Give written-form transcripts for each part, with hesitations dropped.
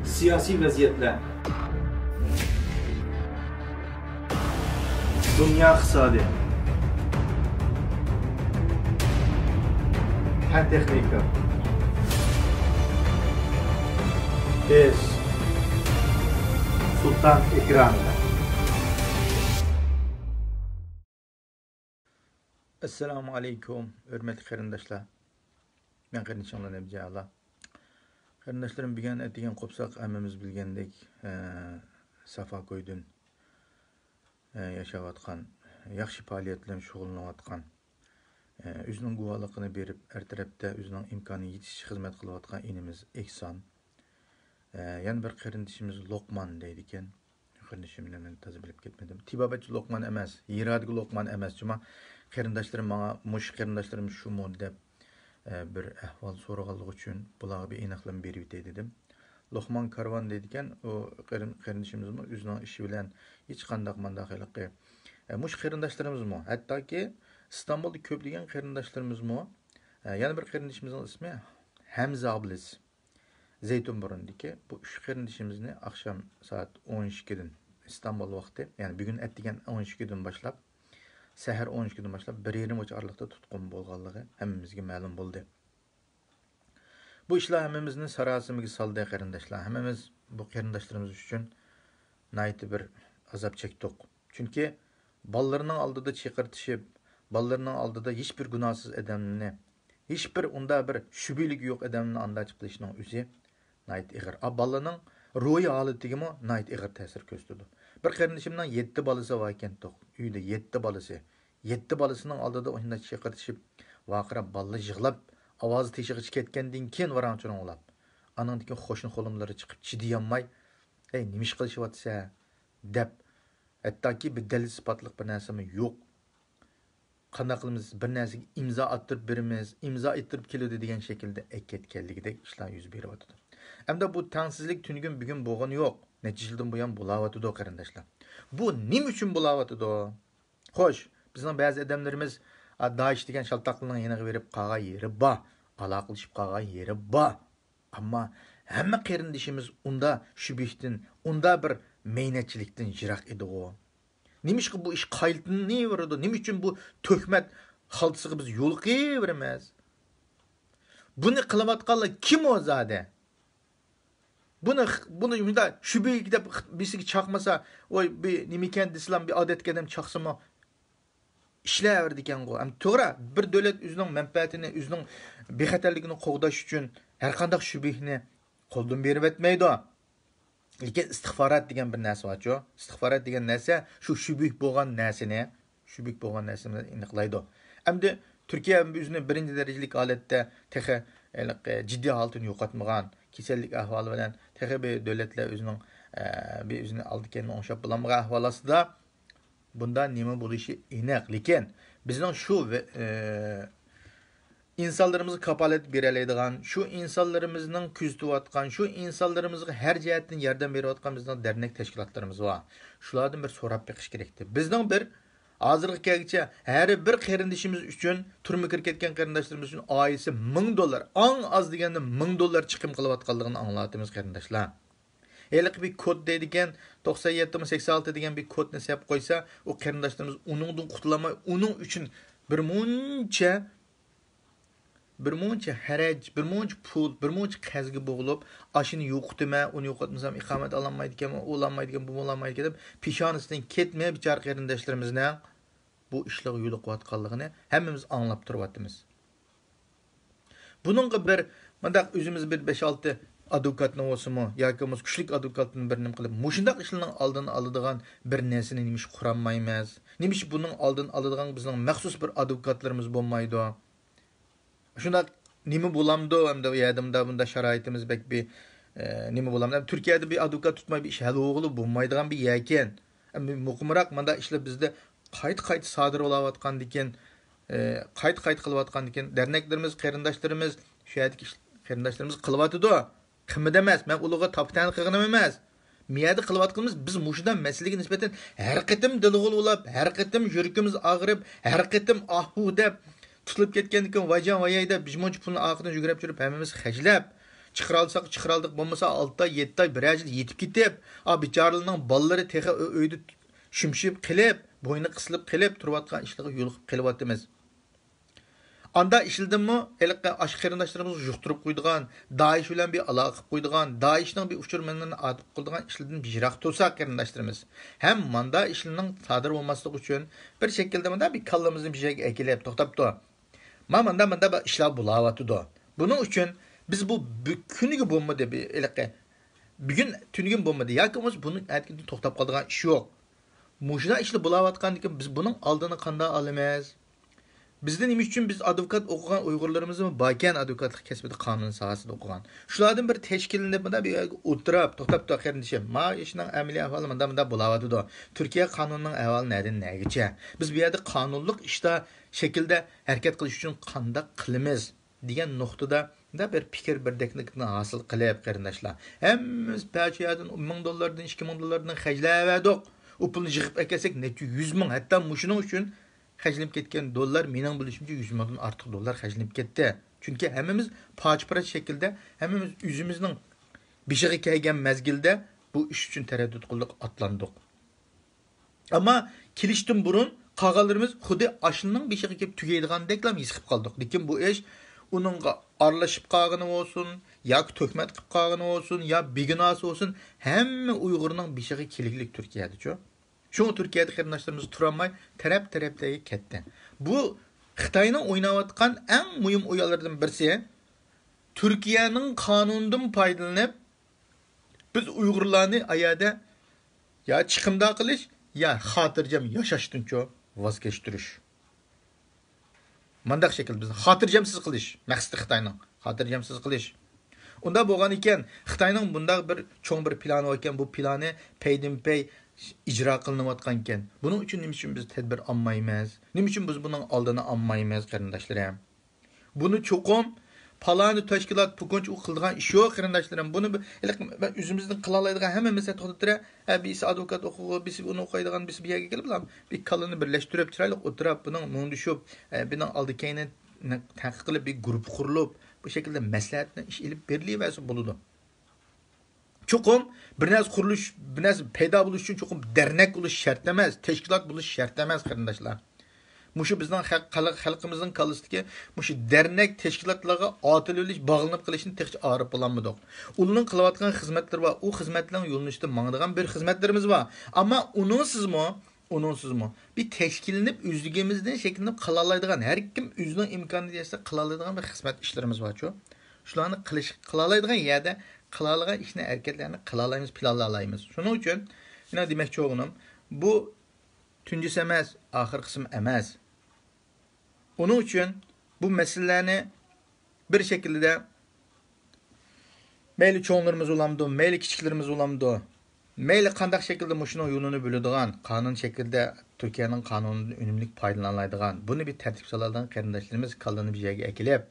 Siyasi vaziyetler, dünya iqtisodi, fan texnika, biz Sultan ekranında. Assalamu alaikum, hürmetli qarindoshlar. Men qarindoshimlar Nebjala. Qarindoshlarım bilgan etigan qopsaq hammamiz bilgandek Safa koydun yashayotgan, yaxshi faoliyatlar shug'ullanayotgan, o'zining guvohligini berib, har tarafda o'zining imkoni yetishi xizmat qilayotgan inimiz Ehson. Yana bir qarindoshimiz Luqman deydi ekan. Qarindoshimni men toza bilib ketmadim. Tibobatchi Luqman emas, yiradagi Luqman emas, chunki qarindoshlarim menga mush qarindoshlarim shumu deb bir ahvol so'raganligi uchun bularga bir aniqlik berib o'tay dedim. Luqman Karvon deydi ekan, o qarindishimizmi o'zining ishi bilan hech qanday mandaqiliqi. Mush qarindoshlarimizmi, hattoki İstanbulda ko'plagan qarindoshlarimizmi, yana bir qarindishimizning ismi Hamza Ablis. Zeytinburun'daki bu üç kardeşimizni akşam saat 12'den İstanbul vakti, yani bugün ettigen 12'den başlap, seher 12'den başlap bir yerim uç aralıkta tutkun bolğanlığı hemmimizge ma'lum buldu. Bu işler hemmimizin sarasımızı saldı kardeşler. Hemmimiz bu kardeşlerimiz için naiti bir azap çektik. Çünkü ballarının aldığı çıkartışıp, ballarının aldığı hiçbir günahsız edemini, hiçbir onda bir şübilik yok edemini andaç kılışının üzü nayt ig'ir. Ballarning ruhiy holatiga mo nayt ig'ir ta'sir ko'rsatdi. Bir qarindishimning 7 balasi bor ekan to'q. Uyda 7 balasi. 7 balasining oldida o'yinda chiqartishib, vaqirab ballar yig'lab, ovozi teshig'i ketgandan keyin varanchini olab. Anandagi qo'shni qo'limlari chiqib chidayolmay, "Ey, nima ish qilishyapsa?" deb, hattoki bir dalil sifatli bir narsami yo'q. Qanday qilamiz bir narsaga imzo attirib beramiz, imzo ettirib keladi degan shaklda ketganligidek ishlar yuz beryapti. Hamda bu tengsizlik tünügün bugün boğun yok. Neticilden bu yan bulavatı o kardeşler. Bu nim için bulavatı o? Hoş, bizim bazı adamlarımız Daesh degen şaltaklığına yanığı verip kağa yeri ba. Alaqılışıp kağa yeri ba. Ama hemen kardeşimiz onda şübihtin, onda bir meynetçilikten jirak edi o. Nimiş ki bu iş kayıtını niye vardı? Nim için bu töhmet haltısığı biz yol vermez? Bunu kılavatkallı kim o zade? Bunu yumda şübhe gidip birisi çakmasa oy bir nimiken dislam bir adet gedem çaksama işler diken go. Am to'g'ri bir davlat o'zining manfaatini, o'zining bexatarligini qo'g'dash uchun har qanday shubhani qo'ldan berib etmaydi. Lekin istig'forat degan bir narsa bor-ku. Istig'forat degan narsa shu shubh bo'lgan narsani aniqlaydi. Endi Turkiya o'zini birinchi darajalik holatda texe ciddi holatini yo'qotmagan kasallik ahvoli bilan texe bir davlatlar o'zini oldigan o'xshab bo'lmagan ahvol ostida bunda nima bo'lishi aniq. Lekin bizning shu insanlarımızı kapalet bereleydigan, şu insanlarımızın küzdüvatkan, şu insanlarımızı her cihetten yerden berivatkan bizden dernek teşkilatlarımız var. Şulardan bir sorap bekiş gerekti. Bizden bir hazırlık gelgiçe her bir karindişimiz için, turmu kirketken karindaşlarımız için ayısı $1000, en az degende $1000 çıkım kılıvatkanlığını anlattığımız karindaşlar. Elik bir kod deydiken 97-86 degen bir kod nesep koysa o karindaşlarımız onundan kurtulamay, onun için bir muncha haraj, bir muncha pul, bir muncha qazga bo'g'ilib, ashini yo'qitma, uni yo'qotmasam iqomat ololmaydi ekan, o'lanmaydi ekan, bu bo'lanmaydi ekan deb peshonasidan ketmay bichar qarindoshlarimizni bu ishlarga yo'l qo'yayotganligini hammamiz anglab turyapmiz. Buningga bir mandaq o'zimiz bir 5-6 advokatni olsimi yoki kuchli advokatni bir nima qilib, mushundaq ishlarning oldini oladigan bir narsani nimish quranmaymiz. Nimish buning oldini oladigan bizning maxsus bir advokatlarimiz bo'lmaydi. Şunda nima bo'lamdi hamda u yerdimda bunda sharoitimiz bek bir nima bo'lamdi. Turkiyada bir advokat tutmay bir ish hali o'g'li bo'lmaydigan bir yakan. Muqimroq manda ishlar bizda qayt sodir bo'layotgan ekan, qayt qilayotgan ekan. Derneklarimiz, qarindoshlarimiz, shu yerdagi qarindoshlarimiz qilyotdi. Qimida emas, men ularga toptan qilganim emas. Miyada qilayotganimiz biz mushundan masalaga nisbatan har qatim dilg'ulab, har qatim yuragimiz og'rib, har qatim ahu deb tutulib ketgandan keyin vajan vayayda bijmonchi pulni oqidan yugurib yurib hammamiz xajlab Chiqaralsak chiqaraldık, bo'lmasa 6 oy, 7 oy, 1 yil yetib ketib, bicharalarning bolalari texa uyda shimshib qilib, bo'yni qisilib qilib turayotgan ishlarga yo'liqib qelyapmiz. Anda ishildimmi, eliqqa ash qarindoshlarimiz yuqtirib qo'ydigan, Daesh bilan bir aloqa qilib qo'ydigan, Daeshning bir uchurmanini atib qildigan ishlardan bijroq tursa qarindoshlarimiz. Ham manda ishlarning sodir bo'lmasligi uchun bir shaklda manda bir kallamizni bir joyga akilib to'xtabdi. Manda ishlar bo'layotdi. Buning uchun biz bu kuniga bo'lmadi bir eliqqa. Bugun tuniga bo'lmadi. Yoki biz buni aytganda to'xtab qoladigan ish yo'q. Mushuna ishlar bo'layotgandan keyin biz buning oldini qanday olamiz? Bizden nima uchun biz advokat o'qigan Uyg'urlarimiz bakan advokatlik kasbida qonun sohasida o'qigan. Shulardan bir tashkillanib bir o'tirib, to'xtab qarindishim. Ma ishning amaliy ahvoli menda bo'layotdi. Turkiya qonunining ahvoli nereden nergacha? Biz bu yerda qonunlik ishda shaklda harakat qilish uchun qanday qilamiz degan nuqtada bir fikr birdeklikni hosil qilib qarindoshlar. Hammamiz pachiyadan $1000, $2000 xajlaverdik. O pulni yig'ib akasak necha 100 ming, hatto mushuning uchun xərclənib ketken dollar, mening bilishimcha 100 mingdan ortiq dollar xərclənib ketdi. Çünki hammamiz pochparat shaklda, hammamiz o'zimizning beshig'i kelgan mezgilda bu ish uchun taraddud qildik, atlandik. Ammo kelishdan burun qolganlarimiz xuddi ashlining beshig'i kelib tugaydigandeklam his qilib qoldik. Lekin bu ish uningga aralashib qolgani bo'lsin, yoki to'kmat qilib qolgani bo'lsin, yo begunosi bo'lsin, hamma Uyg'urning beshig'i keliklik Turkiyada-ku. Şunu Türkiye'de qarindoshlarimiz turamay taraf-taraflarga ketdi. Bu Xitoyning o'ynayotgan eng muhim o'yinlardan birisi Turkiyaning qonunidan foydalanib biz Uyg'urlarni ayada ya chiqimda qilish, ya xotirjam yashashdan-ku voz kechtirish. Mandaq shaklda biz xotirjamsiz qilish, maqsadi Xitoyning xotirjamsiz qilish. Unda bo'lgan ekan, Xitoyning bundaq bir cho'ng bir plani bor ekan, bu plani paydin-pay icra qilinayotgan ekan. Buning uchun nima uchun biz tadbir olmaymiz? Nima uchun biz buning oldini olmaymiz qarindoshlarim? Buni cho'qim palani tashkilot buguncha u qilgan ish yo'q qarindoshlarim. Buni o'zimizning qila oladigan hammamiz to'xtatira, biz advokat o'qig'i, biz uni o'qiydigan, biz bu yerga kelib bir kalini birlashtirib, chiroyli o'tirib, buning mundishib, buning oldi keyini taqiq qilib bir guruh qurilib, bu shaklda maslahatni ish ilib berilaversa bo'ladi. Çoxum bir narsa qurilish, bir narsa paydo bo'lish uchun çoxum dernek bo'lish shart emas, tashkilot bo'lish shart emas qarindoshlar. Mushu bizning xalqimizning kallisidagi mushu dernek tashkilotlarga otilib bog'lanib qilishni texchi arif bo'lmadik. Ularning qilayotgan xizmatlari va u xizmatlarning yo'linishida mangdigan bir xizmatlarimiz var. Ammo uningsizmi bir tashkillanib o'zligimizdan shakllanib qila oladigan, har kim o'zining imkoniyaticha qila oladigan bir xizmat ishlarimiz var-ku. Shularni qila oladigan yerda qilalagan ishni harakatlarni qila olamiz, planlaymiz. Shuning uchun yana demoqchi o'g'lim, bu tunjisi emas, oxir qism emas. Onun uchun bu masalalarni bir shaklda mayli cho'nglarimiz olamdi, mayli kichiklarimiz olamdi, mayli qanday shaklda mushuning yo'lini bo'ladigan, qonun shaklda Turkiyaning qonunidan unumli foydalanadigan, buni bir tartib soladigan qarindoshlarimiz kallani bir joyga akilib,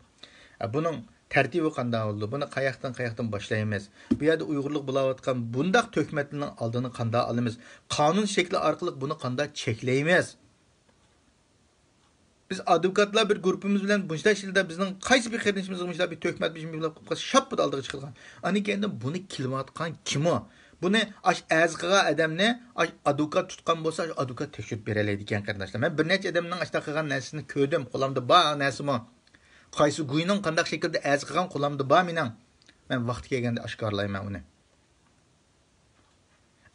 buning tartibi qanday bo'ldi? Buni qayoqdan boshlaymiz? Bu yerda Uyg'urlik bo'layotgan bundaq to'kmatlarning oldini qanday olamiz? Qonun shakli orqali buni qanday cheklaymiz? Biz advokatlar bir guruhimiz bilan bunday shilda bizning qaysi bir qarindoshimiz bunday bir to'kmat bilan shappi oldiga chiqilgan. Ani endi buni kilayotgan kim o? Buni azqiga odamni advokat tutgan bo'lsa, advokat tekshirib beradi ekan qarindoshlar. Men bir necha odamning ashta qilgan narsasini ko'rdim, qo'limda bor narsami? Qaysi guyning qanday shaklda azqigan qo'limda bor mening. Men vaqti kelganda oshkorlayman uni.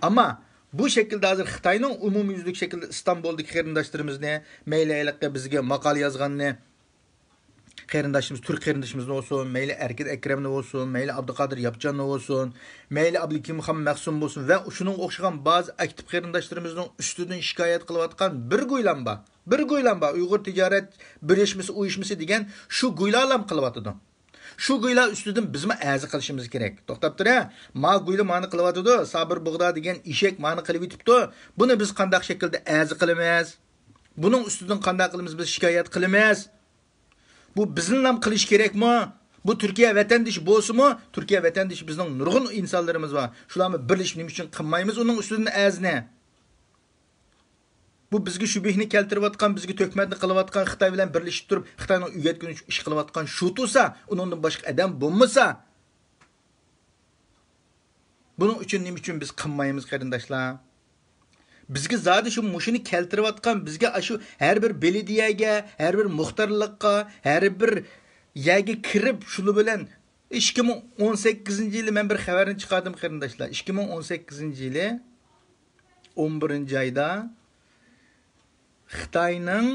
Ammo bu shaklda hozir Xitoyning umumyuzlik shaklda İstanbuldagi qarindoshlarimizni, mayli bizga maqola yozganni qarindoshimiz, turk qarindoshimiz olsun, mayli Erkin Akremni olsun, mayli Abduqodir Yapjanni olsun, mayli Abdulkimxon Mahsum olsun va shuning o'xshagan ba'zi aktiv qarindoshlarimizni ustidan shikoyat qilayotgan bir go'ylamba Uyg'ur tijorat birlashmasi uyushmasi degan shu go'ylarlam qilyotdi. Şu guylar üstüden bizim əzi qilishimiz kerak. To'xtab tur, ma guyla mani qilyotdi, Sabir Bug'da degan eshak mani qilib yetibdi. Buni biz qanday shaklda əzi qilamiz? Buning ustidan qanday qilamiz biz shikoyat qilamiz? Bu bizning ham qilish kerakmi? Bu Turkiya vatandoshi bo'lsa-mi? Turkiya vatandoshi bizning nurg'un insonlarimiz bor. Shularni birlashib nima uchun qilmaymiz uning ustidan əzni? Bu bizga shubihni keltirayotgan, bizga to'kmatni qilayotgan, Xitoy bilan birlashib turib, Xitoyning uyatgunicha ish qilayotgan shu tursa, uningdan boshqa odam bo'lmasa, Bunun için nima uchun biz qilmaymiz qarindoshlar? Bizga zodi shu mushuni keltirayotgan, bizga shu har bir belediyaga, har bir muxtarlikqa, har bir yerga kirib shuni bilan 2018-yili men bir xabarni chiqardim qarindoshlar. 2018-yili 11-oyda Xitoyning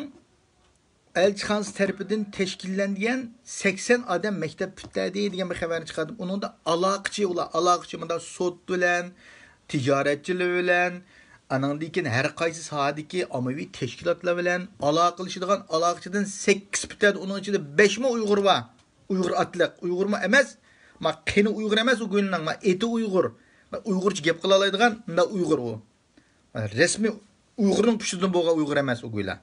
elchixonasi tarafidan tashkillangan 80 odam maktab bitadi degan bir xabarni chiqardim. Uningda aloqachi bunda sud bilan, tijoratchilar bilan, anandayken her qaysi sohadagi ommaviy tashkilotlar bilan aloqalashadigan aloqachidan 8 bitadi. Uning ichida 5 mi Uyg'ur bor. Uyg'ur atliq, Uyg'urmi emas? Ma qeni Uyg'ur emas u go'yinning, ma eti Uyg'ur. Ma Uyg'urcha gap qila oladigan, unda Uyg'ur u. Resmi Uyg'urning pushidan bo'lgan Uyg'ur emas u go'ylar.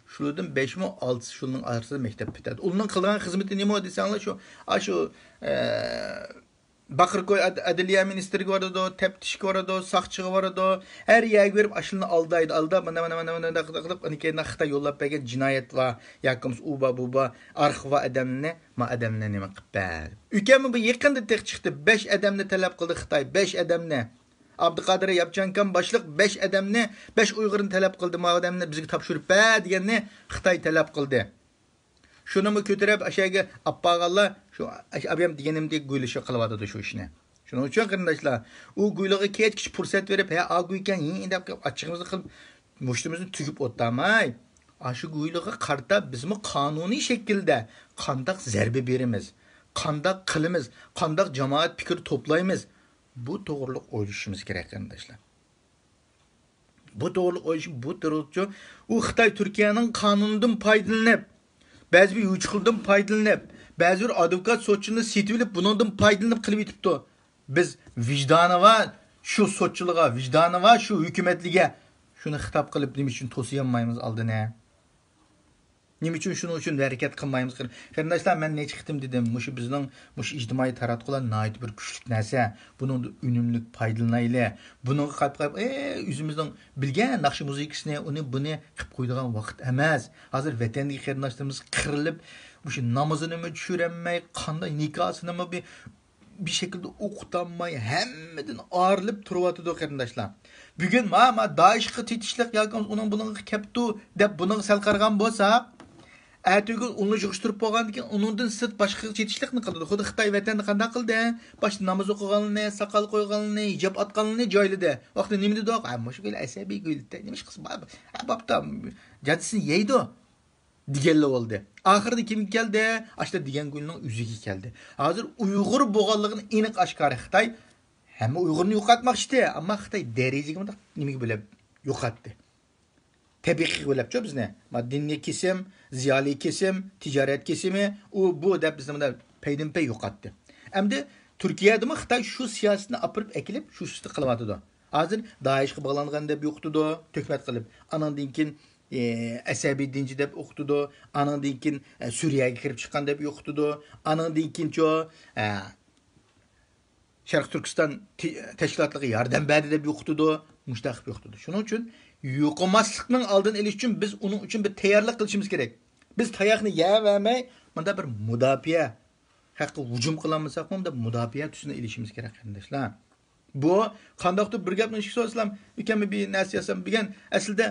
Şulardan 5 mi 6 şunun arasında mektep bitadi. Onun qilgan xizmeti nima desanglar shu Bakırköy Adliya Ministriga boradi, teftishga boradi, saqchiga boradi. Her yerga berib ashulni aldaydi. Mana qilib anikaydan Xitoy yo'llab bergan jinoyat va yakimiz uba buba arxiv va adamni nima qilib. Ukam bu yaqinda tek chiqdi. 5 adamni talab qildi Xitoy, 5 adamni. Abduqadir Yapchankan başliq 5 adamni, 5 Uyg'urni talab qildi. Ma odamni bizga topshirib deganni Xitoy talab qildi. Şunu mu kötürüp aşağıya appağallar şu abim diyenimdeki gülüşü kılıvadı şu işine. Şunu için arkadaşlar o gülüğü kişi fırsat verip he aguyken yine açığımızı kılıp muştumuzun tüküp otlamay. Şu gülüğü karta bizim kanuni şekilde kandak zerbe birimiz, kandak kılımız, kandak cemaat fikir toplayımız. Bu doğruluk oyluşumuz gerek arkadaşlar. Bu doğruluk oyluşu, bu doğrulukçu o Xitay Türkiye'nin kanunundan faydalanıp bazı bir uçkuldan faydalanıp, bazı bir advokat soçunu setilip bundan faydalanıp kılıp etipti. Biz vicdanı var, şu soççuluğa, vicdanı var, şu hükümetliğe şunu hitap kılıp nima için to'siyamaymiz aldine? Nima için şunu için hareket qilmaymiz? Qarindoshlar, men necha qitim dedim, mushu bizning mushu ijtimoiy taratqular nayt bir kuchlik narsa. Bunun unumlik foydalanayli. Buni qilib o'zimizning bilgan naqshi muzikasini, uni buni qilib qo'ydigan vaqt emas. Hozir vatandagi qarindoshlarimiz qirilib, mushu namozini tushirolmay, qanday nikosini bir şekilde okutanmay hemmeden ağırlıp turvatıdı qarindoshlar. Bugün ma Daeshga tetishlik yoki uning bunun keptu deb buning sal qargan bo'lsa, Ertügün onu yığıştırıp boğandı ki onundan sırt başka çetişlikni qildi. Xudi Xitoy vatanda qanday qildi? Başta namaz o'qiganini, saqal qo'yganini, hijab atganini joyladi. Vaqti nima dedi? Mushu gul asabiy gulda. Nimish qilsa babda jadisini yeydi deganlar oldu. Oxirida kim keldi? Ashta degan gulning o'ziga keldi. Hozir Uyg'ur bo'lganligini aniq oshkor Xitoy hamma Uyg'urni yo'qotmoqchi, ammo Xitoy darajaga nimaga bo'lib yo'qotdi. Tabiiy bo'libchi bizni. Madaniy kesim, ziyoli kesim, tijorat kesimi bu deb bizni paydinpay yo'qotdi. Endi Turkiyada Xitoy shu siyosatni apirib ekilib, shu ishni qilyapti. Hozir Daeshga bog'langan deb yo'qtidi, to'kmat qilib. Anandan keyin asabiy dinchi deb o'qitdi, anandan keyin Suriyaga kirib chiqqan deb yo'qtidi, anandan keyin Sharq Turkiston tashkilotlariga yordam berdi deb yo'qtidi, mushtaqib yo'qtidi. Shuning uchun yo'qolmaslikning oldini olish uchun biz uning uchun bir tayyorlik qilishimiz kerak. Biz tayoqni yeyvermay, bunda bir mudofaa haqqi hujum qilamisak, bunda mudofaa tusini ilishimiz kerak qarindoshlar. Bu qandoqdir bir gapni so'zlasam, ukamni bir narsa yasam degan aslida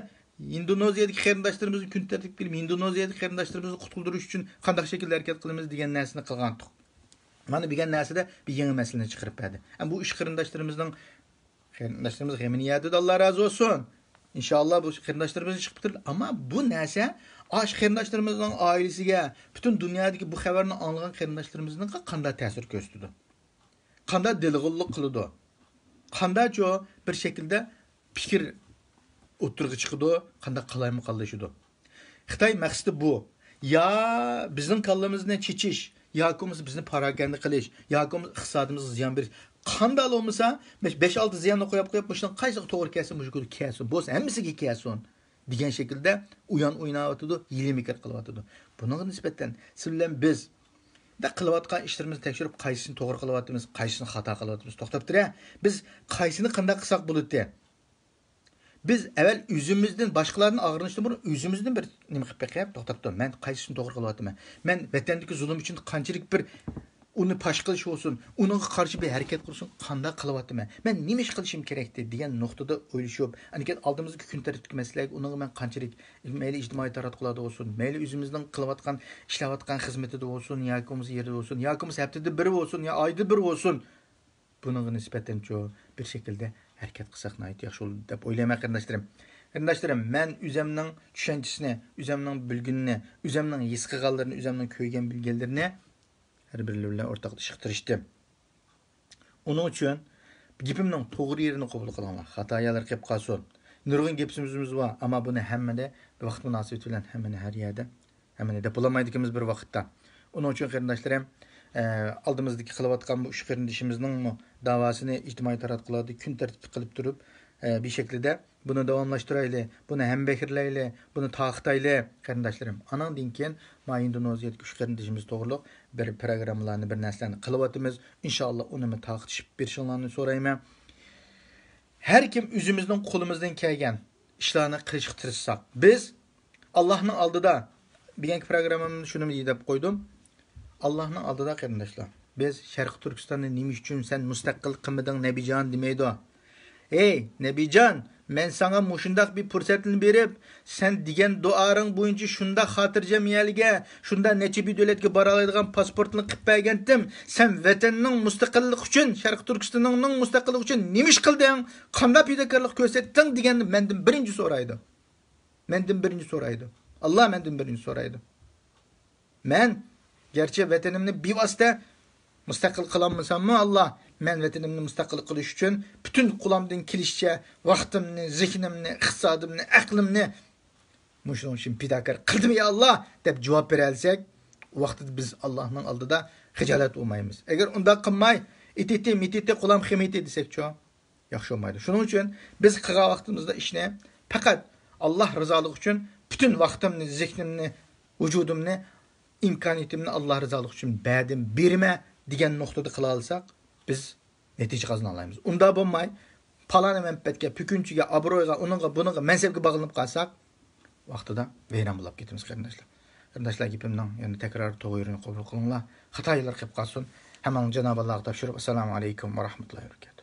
Indoneziyadagi qarindoshlarimizni kun tartib bilib, Indoneziyadagi qarindoshlarimizni qutuldirish uchun qanday shaklda harakat qilamiz degan narsani qilgandik. Mana degan narsada bir yangi masalani chiqarib berdi. Bu ish qarindoshlarimiz g'amini yadi, Alloh razı olsun. İnşallah bu qarindoshlarimiz chiqib turdi, ammo bu narsa ash qarindoshlarımızın ailesiga, bütün dünyadagi bu xabarni olgan qarindoshlarimizning qanday ta'sir ko'rsatdi? Qanday dilg'illik qildi? Qanday bir şekilde fikir o'tirg'i chiqdi, qanday qalaymi qaldishdi? Xitoy maqsadi bu. Ya bizning kallamizni chechish, yoki bizni paraganda qilish, yoki iqtisodimizga ziyon berish. Qanday olmasa 5-6 ziyanni qo'yib bundan qaysi to'g'ri kelsin, mushkul kelsin, bo'lsa hammasiga kelsin degan shaklda o'ynayotdi, yilmikar qilyotdi. Bunga nisbatan sizlar biz da qilayotgan ishlarimizni tekshirib, qaysini to'g'ri qilyapmiz, qaysini xato qilyapmiz, to'xtab tura. Biz qaysini qanday qilsak bo'ladi? Biz evvel özümüzden başkalarının ağırınışını bunu özümüzden bir nima qilib qo'yib to'xtab tur. Men qaysini to'g'ri qilyapman? Men vatandagi zulm uchun qanchalik bir uni pash qilish bo'lsin, unga qarshi bir harakat qilsin, qanday qilyapman? Men nima ish qilishim kerakdi degan nuqtada o'ylashib, aniket oldimizga kun tartibki masalaga unga men qanchalik mayli ijtimoiy taratqularda bo'lsin, mayli o'zimizning qilayotgan, ishlayotgan xizmatida bo'lsin, yoki o'z yerida bo'lsin, yoki haftada bir bo'lsin, yo oyda bir bo'lsin, bunga nisbatan bir shaklda harakat qilsak yaxshi bo'ladi deb o'ylayman qarindoshlarim. Qarindoshlarim, men o'zimning tushanchisini, o'zimning bilgunini, o'zimning his qilganlarini, o'zimning ko'rgan bilganlarini har biri bilan o'rtoqlashib tirishdim. Uning uchun gapimning to'g'ri yerini qabul qilinglar. Xatolar qilib qolsin. Nurg'un gapimiz bor, ammo buni hammada bir vaqt munosabati bilan hammani har yerda, hammani deb bo'lamaydigimiz bir vaqtda. Uning uchun qarindoshlarim, oldimizdagi qilayotgan bu ish qarindishimizning davosini ijtimoiy taratqularda kun tartibli qilib turib, bir shaklda buni davomlashtiraylik, buni hambekirlaylik, buni taqtaylik qarindoshlarim. Anandan keyin Indoneziyadagi ish qarindishimiz to'g'riliq bir programmalarni, bir narsalarni qilyapmiz. Inshaalloh uni taqtishib berishinglarni so'rayman. Har kim o'zimizning qo'limizdan kelgan ishlarni qilishga tirishsak, biz Allohning oldida bugungi programmamni shuni deb qo'ydim. Allohning oldida qarindoshlar, biz Sharq Turkistonni nima uchun sen mustaqil qilmading Nabijon demaydi. Ey Nabijon, men sana mushundaq bir fursatni berib, sen degan duoring bo'yicha shunda xotirjam yerga, shunda necha bir davlatga bora oladigan pasportni qilib bergandim. Sen vatanning mustaqilligi uchun, Sharq Turkistonning mustaqilligi uchun nima ish qilding? Qanday fidokorlik ko'rsatding deganni mendan birinchi so'raydi. Allah mendan birinchi so'raydi. Men gerçi vatanimni bevosita mustaqil qilolmasammi, Allah men vatanimni mustaqil qilish uchun bütün qo'limdan kelishicha vaqtimni, zehnimni, iqtisodimni, aqlimni mushuning uchun fidokor qildim ya Allah deb javob bera olsak, u vaqtda biz Allohning oldida xijolat bo'lmaymiz. Agar unda qilmay, ititi qo'lim ximiti desak-chi, yaxshi bo'lmaydi. Shuning uchun biz qilgan vaqtimizda ishni faqat Allah rizoligi uchun bütün vaqtimni, zehnimni, vujudimni, imkoniyatimni Allah rizoligi uchun berdim, berma degan nuqtada qila olsak, biz natija qozona olamiz. Unda bo'lmay, palani manfaatga, pukunchiga, obro'yga, uningga, buningga, mansabga bog'lanib qolsak, vaqtida vayron bo'lib ketamiz qarindoshlar. Qarindoshlar, gapimning yana takror to'g'rini qabul qilinglar. Xatolar qilib qolsin. Hamma Janob Allohga topshirib, assalomu alaykum va rahmatullohi va barakatuh.